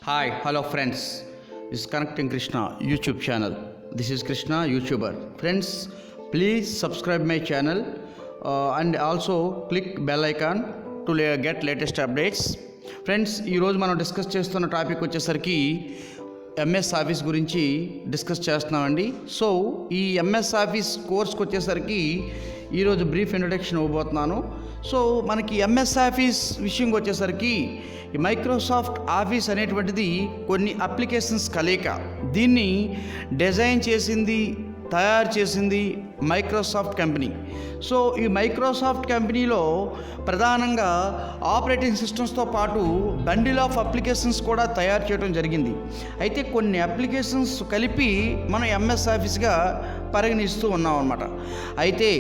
Hi, hello friends. This is Connecting Krishna YouTube channel. This is Krishna YouTuber. Friends, please subscribe my channel and also click bell icon to get latest updates. Friends, ఈరోజు మనం discuss చేస్తున్న topic వచ్చేసరికి MS office గురించి discuss చేస్తున్నామండి. So ఈ MS office కోర్స్కి వచ్చేసరికి ఈరోజు brief introduction ఇవ్వబోతున్నాను. సో మనకి ఎంఎస్ ఆఫీస్ విషయంకి వచ్చేసరికి ఈ మైక్రోసాఫ్ట్ ఆఫీస్ అనేటువంటిది కొన్ని అప్లికేషన్స్ కలయిక. దీన్ని డిజైన్ చేసింది, తయారు చేసింది మైక్రోసాఫ్ట్ కంపెనీ. సో ఈ మైక్రోసాఫ్ట్ కంపెనీలో ప్రధానంగా ఆపరేటింగ్ సిస్టమ్స్తో పాటు బండిల్ ఆఫ్ అప్లికేషన్స్ కూడా తయారు చేయడం జరిగింది. అయితే కొన్ని అప్లికేషన్స్ కలిపి మనం ఎంఎస్ ఆఫీస్గా పరిగణిస్తూ ఉన్నాం అన్నమాట. అయితే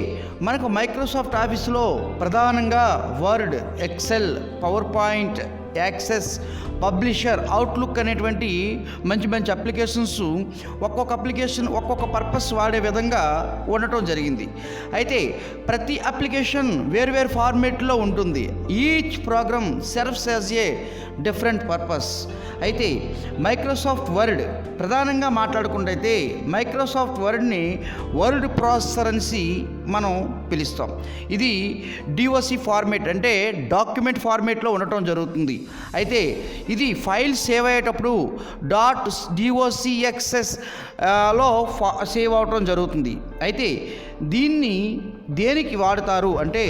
మనకు మైక్రోసాఫ్ట్ ఆఫీస్లో ప్రధానంగా Word, Excel, PowerPoint, Access, Publisher, Outlook అనేటువంటి మంచి మంచి అప్లికేషన్స్ ఒక్కొక్క అప్లికేషన్ ఒక్కొక్క పర్పస్ వాడే విధంగా ఉండటం జరిగింది. అయితే ప్రతి అప్లికేషన్ వేరు ఫార్మేట్లో ఉంటుంది. Each program serves as a different purpose. అయితే మైక్రోసాఫ్ట్ వర్డ్ ప్రధానంగా మాట్లాడుకుంటే మైక్రోసాఫ్ట్ వర్డ్ని వర్డ్ ప్రాసెసర్ అనేసి మనం పిలుస్తాం. ఇది డిఓసి ఫార్మేట్ అంటే డాక్యుమెంట్ ఫార్మేట్లో ఉండటం జరుగుతుంది. అయితే ఇది ఫైల్ సేవ్ అయ్యేటప్పుడు .docx లో సేవ్ అవటం జరుగుతుంది. అయితే దీన్ని దేనికి వాడతారు అంటే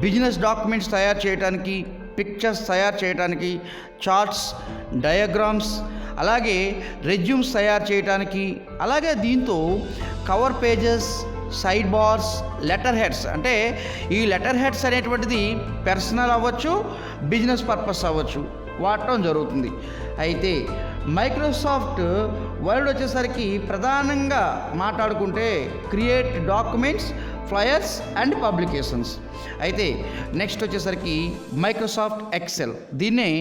బిజినెస్ డాక్యుమెంట్స్ తయారు చేయడానికి, పిక్చర్స్ తయారు చేయడానికి, చార్ట్స్, డయాగ్రామ్స్, అలాగే రెజ్యూమ్స్ తయారు చేయడానికి, అలాగే దీంతో cover pages, side bars, letter heads అంటే ఈ లెటర్ హెడ్స్ అనేటువంటిది పర్సనల్ అవ్వచ్చు, బిజినెస్ పర్పస్ అవ్వచ్చు, వాడటం జరుగుతుంది. అయితే మైక్రోసాఫ్ట్ వర్డ్ వచ్చేసరికి ప్రధానంగా మాట్లాడుకుంటే create documents, flyers and publications. అయితే నెక్స్ట్ వచ్చేసరికి మైక్రోసాఫ్ట్ ఎక్సెల్, దీన్నే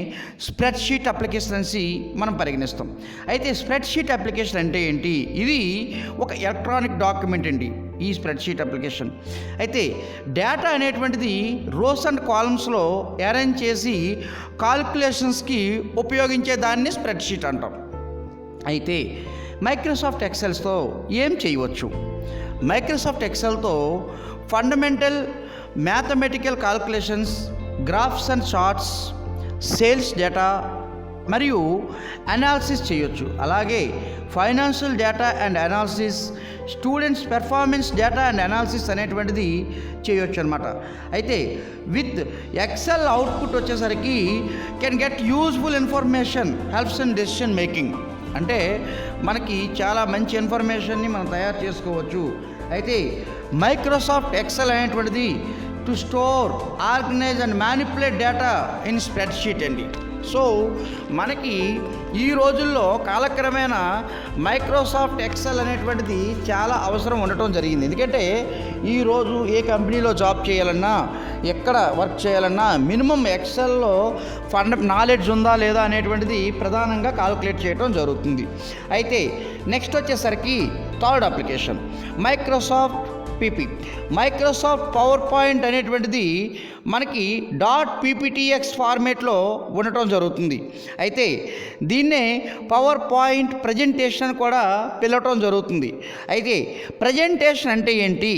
స్ప్రెడ్షీట్ అప్లికేషన్ అనేసి మనం పరిగణిస్తాం. అయితే స్ప్రెడ్షీట్ అప్లికేషన్ అంటే ఏంటి? ఇది ఒక ఎలక్ట్రానిక్ డాక్యుమెంట్ అండి ఈ స్ప్రెడ్షీట్ అప్లికేషన్. అయితే డేటా అనేటువంటిది రోస్ అండ్ కాలమ్స్లో అరేంజ్ చేసి కాల్కులేషన్స్కి ఉపయోగించే దాన్ని స్ప్రెడ్షీట్ అంటాం. అయితే మైక్రోసాఫ్ట్ ఎక్సెల్స్తో ఏం చేయవచ్చు? మైక్రోసాఫ్ట్ ఎక్సెల్తో fundamental mathematical calculations, graphs and charts, sales data మరియు అనాలిసిస్ చేయొచ్చు. అలాగే financial data and analysis, students performance data and analysis అనేటువంటిది చేయొచ్చు అనమాట. అయితే విత్ ఎక్సెల్ అవుట్పుట్ వచ్చేసరికి can get useful information, helps in decision making. అంటే మనకి చాలా మంచి ఇన్ఫర్మేషన్ని మనం తయారు చేసుకోవచ్చు. అయితే మైక్రోసాఫ్ట్ ఎక్సెల్ అనేటువంటిది to store, organise and manipulate data in spreadsheet అండి. సో మనకి ఈ రోజుల్లో కాలక్రమేణా మైక్రోసాఫ్ట్ ఎక్సెల్ అనేటువంటిది చాలా అవసరం ఉండటం జరిగింది. ఎందుకంటే ఈరోజు ఏ కంపెనీలో జాబ్ చేయాలన్నా, ఎక్కడ వర్క్ చేయాలన్నా మినిమం ఎక్సెల్లో నాలెడ్జ్ ఉందా లేదా అనేటువంటిది ప్రధానంగా కాల్కులేట్ చేయడం జరుగుతుంది. అయితే నెక్స్ట్ వచ్చేసరికి third application Microsoft PP. Microsoft power point అనేటువంటిది మనకి .pptx ఫార్మేట్లో ఉండటం జరుగుతుంది. అయితే దీన్నే పవర్ పాయింట్ ప్రజెంటేషన్ కూడా పిలవటం జరుగుతుంది. అయితే ప్రజెంటేషన్ అంటే ఏంటి?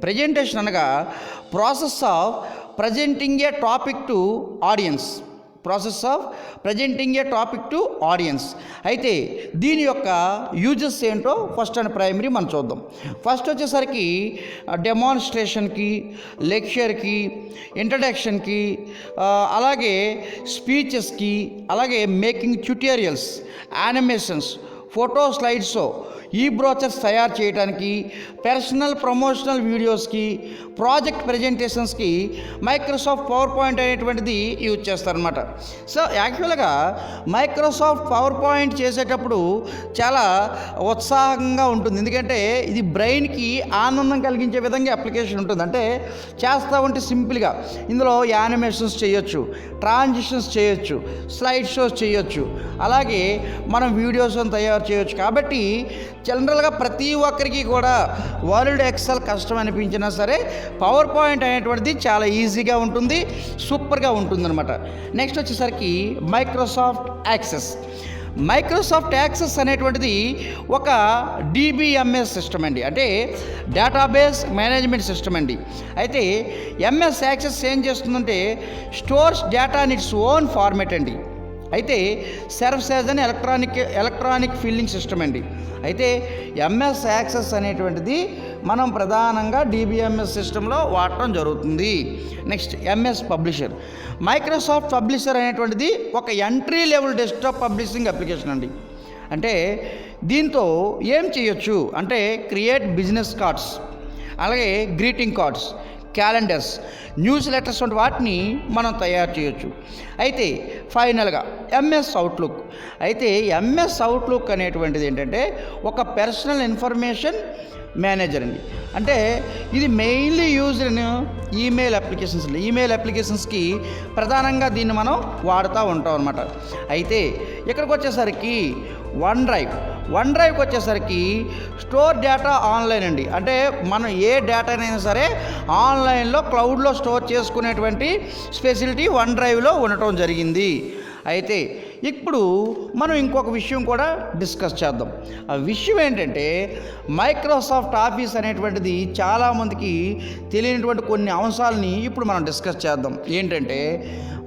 ప్రజెంటేషన్ అనగా process of presenting A topic to audience. అయితే దీని యొక్క యూజెస్ ఏంటో ఫస్ట్ అండ్ ప్రైమరీ మనం చూద్దాం. ఫస్ట్ వచ్చేసరికి డెమాన్స్ట్రేషన్కి, లెక్చర్కి, ఇంట్రడక్షన్కి, అలాగే స్పీచెస్కి, అలాగే making tutorials, animations, photo slide show, ఈ బ్రోచర్స్ తయారు చేయడానికి, పర్సనల్ ప్రమోషనల్ వీడియోస్కి, ప్రాజెక్ట్ ప్రజెంటేషన్స్కి మైక్రోసాఫ్ట్ పవర్ పాయింట్ అనేటువంటిది యూజ్ చేస్తారనమాట. సో యాక్చువల్గా మైక్రోసాఫ్ట్ పవర్ పాయింట్ చేసేటప్పుడు చాలా ఉత్సాహంగా ఉంటుంది. ఎందుకంటే ఇది బ్రెయిన్కి ఆనందం కలిగించే విధంగా అప్లికేషన్ ఉంటుంది. అంటే చేస్తూ ఉంటే సింపుల్గా ఇందులో యానిమేషన్స్ చేయొచ్చు, ట్రాన్సిషన్స్ చేయొచ్చు, స్లైడ్ షోస్ చేయొచ్చు, అలాగే మనం వీడియోస్ తయారు చేయవచ్చు. కాబట్టి జనరల్గా ప్రతి ఒక్కరికి కూడా వర్డ్ ఎక్సెల్ కష్టం అనిపించినా సరే పవర్ పాయింట్ అనేటువంటిది చాలా ఈజీగా ఉంటుంది, సూపర్గా ఉంటుందన్నమాట. నెక్స్ట్ వచ్చేసరికి మైక్రోసాఫ్ట్ యాక్సెస్ అనేటువంటిది ఒక డిబిఎంఎస్ సిస్టమ్ అండి, అంటే డేటాబేస్ మేనేజ్మెంట్ సిస్టమ్ అండి. అయితే ఎంఎస్ యాక్సెస్ ఏం చేస్తుందంటే stores data in its own format అండి. అయితే serves as an electronic filling system అండి. అయితే ఎంఎస్ యాక్సెస్ అనేటువంటిది మనం ప్రధానంగా డిబిఎంఎస్ సిస్టంలో వాడటం జరుగుతుంది. Next MS publisher. Microsoft publisher అనేటువంటిది ఒక entry level desktop publishing application అండి. అంటే దీంతో ఏం చేయొచ్చు అంటే క్రియేట్ బిజినెస్ కార్డ్స్, అలాగే greeting cards, calendars, news letters వంటి వాటిని మనం తయారు చేయొచ్చు. అయితే ఫైనల్గా ఎంఎస్ అవుట్లుక్. అయితే ఎంఎస్ అవుట్లుక్ అనేటువంటిది ఏంటంటే ఒక పర్సనల్ ఇన్ఫర్మేషన్ మేనేజర్ అండి. అంటే ఇది మెయిన్లీ యూజ్డ్ ఇన్ ఈమెయిల్ అప్లికేషన్స్కి ప్రధానంగా దీన్ని మనం వాడుతూ ఉంటాం అన్నమాట. అయితే ఇక్కడికి వచ్చేసరికి వన్ డ్రైవ్కి వచ్చేసరికి స్టోర్ డేటా ఆన్లైన్ అండి. అంటే మనం ఏ డేటానైనా సరే ఆన్లైన్లో క్లౌడ్లో స్టోర్ చేసుకునేటువంటి ఫెసిలిటీ వన్ డ్రైవ్లో ఉండటం జరిగింది. అయితే ఇప్పుడు మనం ఇంకొక విషయం కూడా డిస్కస్ చేద్దాం. ఆ విషయం ఏంటంటే మైక్రోసాఫ్ట్ ఆఫీస్ అనేటువంటిది చాలామందికి తెలియనటువంటి కొన్ని అంశాలని ఇప్పుడు మనం డిస్కస్ చేద్దాం. ఏంటంటే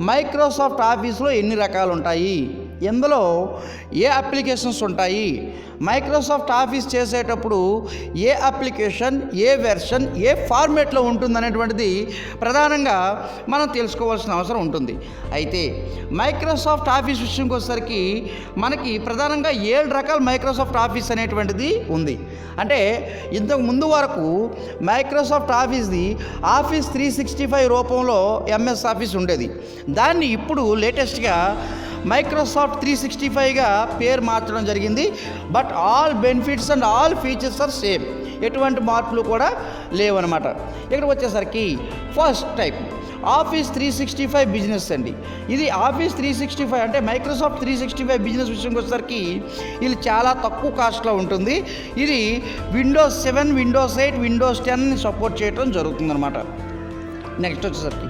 మైక్రోసాఫ్ట్ ఆఫీస్లో ఎన్ని రకాలు ఉంటాయి, ఇందులో ఏ అప్లికేషన్స్ ఉంటాయి, మైక్రోసాఫ్ట్ ఆఫీస్ చేసేటప్పుడు ఏ అప్లికేషన్ ఏ వెర్షన్ ఏ ఫార్మేట్లో ఉంటుందనేటువంటిది ప్రధానంగా మనం తెలుసుకోవాల్సిన అవసరం ఉంటుంది. అయితే మైక్రోసాఫ్ట్ ఆఫీస్ విషయంకి వచ్చేసరికి మనకి ప్రధానంగా 7 రకాల మైక్రోసాఫ్ట్ ఆఫీస్ అనేటువంటిది ఉంది. అంటే ఇంతకు ముందు వరకు మైక్రోసాఫ్ట్ ఆఫీస్ది ఆఫీస్ 365 రూపంలో ఎంఎస్ ఆఫీస్ ఉండేది. దాన్ని ఇప్పుడు లేటెస్ట్గా మైక్రోసాఫ్ట్ 365గా పేరు మార్చడం జరిగింది. But all benefits and all features are same, ఎటువంటి మార్పులు కూడా లేవన్నమాట. ఇక్కడికి వచ్చేసరికి ఫస్ట్ టైప్ ఆఫీస్ 365 బిజినెస్ అండి. ఇది ఆఫీస్ 365 అంటే మైక్రోసాఫ్ట్ 365 బిజినెస్ విషయంకి వచ్చేసరికి ఇది చాలా తక్కువ కాస్ట్లో ఉంటుంది. ఇది విండోస్ 7, విండోస్ 8, విండోస్ 10 సపోర్ట్ చేయడం జరుగుతుందన్నమాట. నెక్స్ట్ వచ్చేసరికి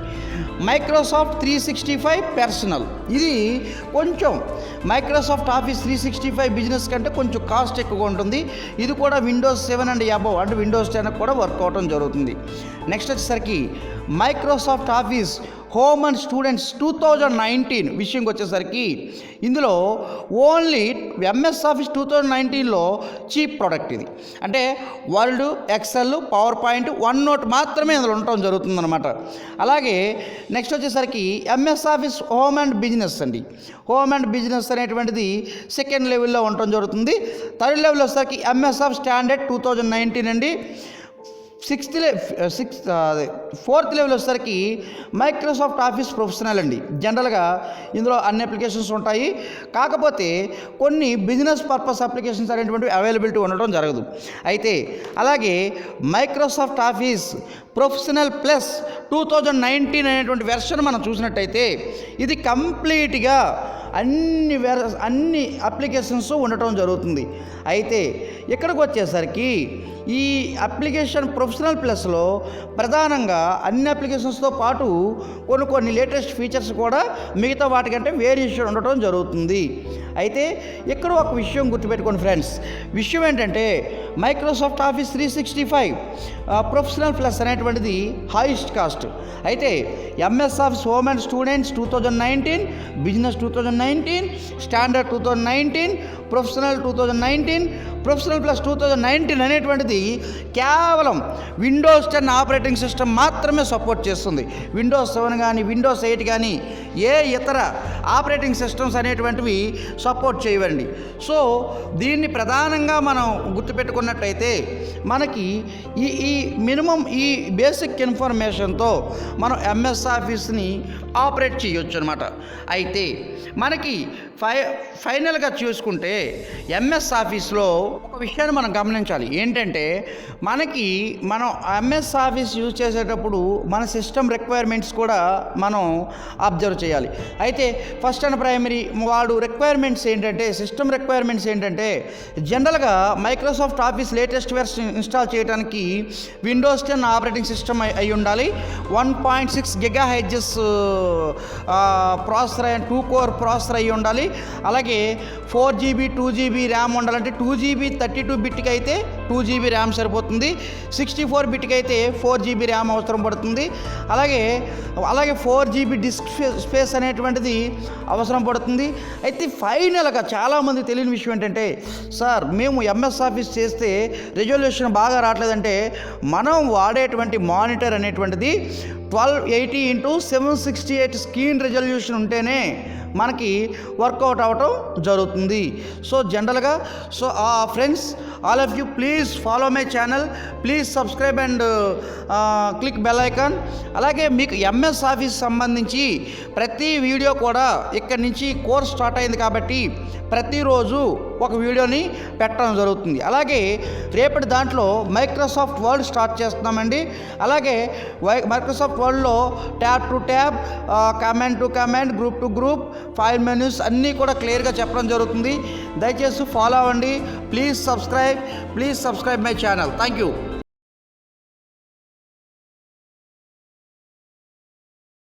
మైక్రోసాఫ్ట్ 365 పర్సనల్. ఇది కొంచెం మైక్రోసాఫ్ట్ ఆఫీస్ 365 బిజినెస్ కంటే కొంచెం కాస్ట్ ఎక్కువగా ఉంటుంది. ఇది కూడా విండోస్ 7 అండ్ అబవ్ అంటే విండోస్ 10 కూడా వర్క్ అవటం జరుగుతుంది. నెక్స్ట్ వచ్చేసరికి Microsoft Office Home and Students 2019 విషయంకి వచ్చేసరికి ఇందులో ఓన్లీ ఎంఎస్ ఆఫీస్ 2019లో చీప్ ప్రోడక్ట్ ఇది. అంటే Word, Excel, PowerPoint, OneNote మాత్రమే ఇందులో ఉండటం జరుగుతుందన్నమాట. అలాగే నెక్స్ట్ వచ్చేసరికి MS Office Home and Business అండి. హోమ్ అండ్ బిజినెస్ అనేటువంటిది సెకండ్ లెవెల్లో ఉండటం జరుగుతుంది. థర్డ్ లెవెల్ వచ్చేసరికి ఎంఎస్ ఆఫ్ స్టాండర్డ్ 2019 అండి. ఫోర్త్ లెవెల్ వచ్చేసరికి మైక్రోసాఫ్ట్ ఆఫీస్ ప్రొఫెషనల్ అండి. జనరల్గా ఇందులో అన్ని అప్లికేషన్స్ ఉంటాయి, కాకపోతే కొన్ని బిజినెస్ పర్పస్ అప్లికేషన్స్ అనేటువంటివి అవైలబిలిటీ ఉండటం జరగదు. అయితే అలాగే మైక్రోసాఫ్ట్ ఆఫీస్ ప్రొఫెషనల్ ప్లస్ 2019 అనేటువంటి వెర్షన్ మనం చూసినట్టయితే ఇది కంప్లీట్గా అన్ని అప్లికేషన్స్ ఉండటం జరుగుతుంది. అయితే ఇక్కడికి వచ్చేసరికి ఈ అప్లికేషన్ ప్రొఫెషనల్ ప్లస్లో ప్రధానంగా అన్ని అప్లికేషన్స్తో పాటు కొన్ని లేటెస్ట్ ఫీచర్స్ కూడా మిగతా వాటికంటే వేరియేషన్ ఉండటం జరుగుతుంది. అయితే ఇక్కడ ఒక విషయం గుర్తుపెట్టుకోండి ఫ్రెండ్స్. విషయం ఏంటంటే మైక్రోసాఫ్ట్ ఆఫీస్ 365 ప్రొఫెషనల్ ప్లస్ అనేటువంటిది హైయెస్ట్ కాస్ట్. అయితే MS Office Home and Students 2019, business 2019, standard 2019, professional 2019, professional plus 2019 అనేటువంటిది కేవలం విండోస్ 10 ఆపరేటింగ్ సిస్టమ్ మాత్రమే సపోర్ట్ చేస్తుంది. విండోస్ 7 కానీ విండోస్ 8 కానీ ఏ ఇతర ఆపరేటింగ్ సిస్టమ్స్ అనేటువంటివి సపోర్ట్ చేయవండి. సో దీన్ని ప్రధానంగా మనం గుర్తుపెట్టుకున్నట్టయితే మనకి ఈ మినిమం ఈ బేసిక్ ఇన్ఫర్మేషన్తో మనం ఎంఎస్ ఆఫీస్ని ఆపరేట్ చేయొచ్చు అనమాట. అయితే మనకి ఫైనల్గా చూసుకుంటే ఎంఎస్ ఆఫీస్లో ఒక విషయాన్ని మనం గమనించాలి. ఏంటంటే మనం ఎంఎస్ ఆఫీస్ యూజ్ చేసేటప్పుడు మన సిస్టమ్ రిక్వైర్మెంట్స్ కూడా మనం అబ్జర్వ్ చేయాలి. అయితే ఫస్ట్ అండ్ ప్రైమరీ వాడు రిక్వైర్మెంట్స్ ఏంటంటే, సిస్టమ్ రిక్వైర్మెంట్స్ ఏంటంటే, జనరల్గా Microsoft office latest version install చేయడానికి విండోస్ 10 ఆపరేటింగ్ సిస్టమ్ అయి ఉండాలి. 1.6 GHz ప్రాసెసర్ 2 కోర్ ప్రాసెసర్ అయి ఉండాలి. అలాగే 4 GB 2 GB ర్యామ్ ఉండాలంటే 2 GB 32 బిట్కి అయితే 2 GB ర్యామ్ సరిపోతుంది. 64 బిట్కి అయితే 4 GB ర్యామ్ అవసరం పడుతుంది. అలాగే 4 GB డిస్క్ స్పేస్ అనేటువంటిది అవసరం పడుతుంది. అయితే ఫైనల్గా చాలామంది తెలియని విషయం ఏంటంటే, సార్ మేము ఎంఎస్ ఆఫీస్ చేస్తే రెజల్యూషన్ బాగా రావట్లేదంటే, మనం వాడేటువంటి మానిటర్ అనేటువంటిది 1280x768 స్క్రీన్ రెజల్యూషన్ ఉంటేనే మనకి వర్కౌట్ అవ్వటం జరుగుతుంది. సో జనరల్గా friends, all of you please follow my channel, please subscribe and click bell icon. అలాగే మీకు ఎంఎస్ ఆఫీస్ సంబంధించి ప్రతి వీడియో కూడా ఇక్కడి నుంచి కోర్స్ స్టార్ట్ అయింది కాబట్టి ప్రతిరోజు ఒక వీడియోని పెట్టడం జరుగుతుంది. అలాగే రేపటి దాంట్లో మైక్రోసాఫ్ట్ వర్డ్ స్టార్ట్ చేస్తున్నామండి. అలాగే మైక్రోసాఫ్ట్ వర్డ్లో tab to tab, command to command, group to group, file menus అన్నీ కూడా క్లియర్గా చెప్పడం జరుగుతుంది. దయచేసి ఫాలో అవ్వండి. Please subscribe my channel. Thank you.